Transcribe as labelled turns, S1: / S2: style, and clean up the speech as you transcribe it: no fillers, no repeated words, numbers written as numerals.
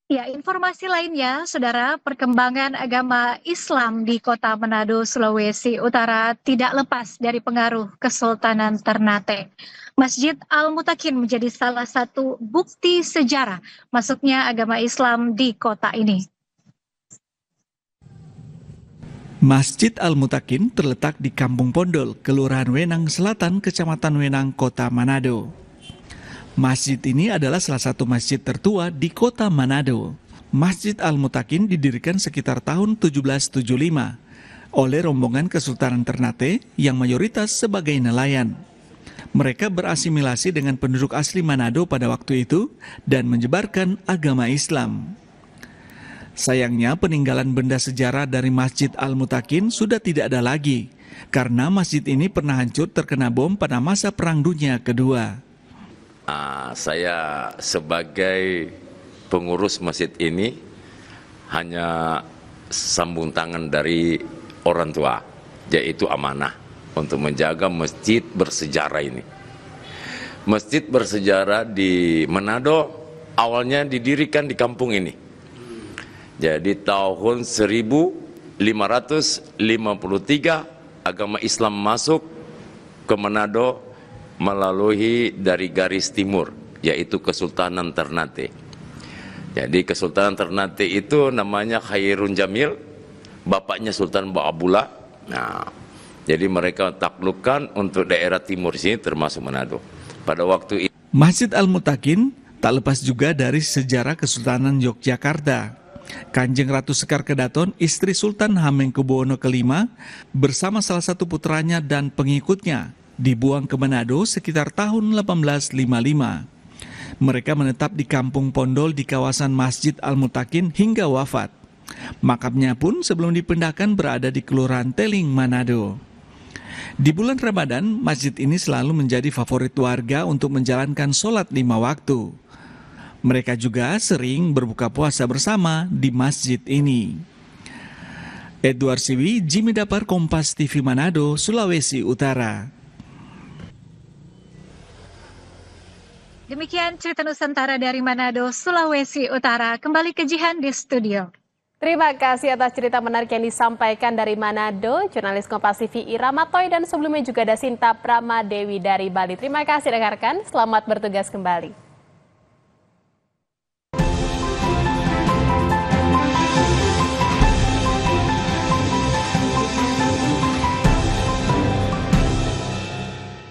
S1: Ya, informasi lainnya, Saudara, perkembangan agama Islam di Kota Manado, Sulawesi Utara tidak lepas dari pengaruh Kesultanan Ternate. Masjid Al-Mutakin menjadi salah satu bukti sejarah masuknya agama Islam di kota ini.
S2: Masjid Al-Mutakin terletak di Kampung Pondol, Kelurahan Wenang Selatan, Kecamatan Wenang, Kota Manado. Masjid ini adalah salah satu masjid tertua di Kota Manado. Masjid Al-Mutakin didirikan sekitar tahun 1775 oleh rombongan Kesultanan Ternate yang mayoritas sebagai nelayan. Mereka berasimilasi dengan penduduk asli Manado pada waktu itu dan menyebarkan agama Islam. Sayangnya peninggalan benda sejarah dari Masjid Al-Mutakin sudah tidak ada lagi karena masjid ini pernah hancur terkena bom pada masa Perang Dunia Kedua.
S3: Saya sebagai pengurus masjid ini hanya sambung tangan dari orang tua, yaitu amanah untuk menjaga masjid bersejarah ini. Masjid bersejarah di Manado awalnya didirikan di kampung ini. Jadi tahun 1553 agama Islam masuk ke Manado melalui dari garis timur, yaitu Kesultanan Ternate. Jadi Kesultanan Ternate itu namanya Khairun Jamil, bapaknya Sultan Ba'abullah. Nah, jadi mereka taklukkan untuk daerah timur sini termasuk Manado. Pada waktu itu
S2: Masjid Al-Mutakin tak lepas juga dari sejarah Kesultanan Yogyakarta. Kanjeng Ratu Sekar Kedaton, istri Sultan Hamengkubuwono V, bersama salah satu putranya dan pengikutnya dibuang ke Manado sekitar tahun 1855. Mereka menetap di Kampung Pondol di kawasan Masjid Al-Mutakin hingga wafat. Makamnya pun sebelum dipindahkan berada di Kelurahan Teling, Manado. Di bulan Ramadan, masjid ini selalu menjadi favorit warga untuk menjalankan sholat 5 waktu. Mereka juga sering berbuka puasa bersama di masjid ini. Edward Siwi, Jimmy Dapar, Kompas TV Manado, Sulawesi Utara.
S1: Demikian cerita Nusantara dari Manado, Sulawesi Utara. Kembali ke Jihan di studio.
S4: Terima kasih atas cerita menarik yang disampaikan dari Manado, jurnalis Kompas TV Ira Matoy, dan sebelumnya juga ada Sinta Pramadewi dari Bali. Terima kasih rekan-rekan, selamat bertugas kembali.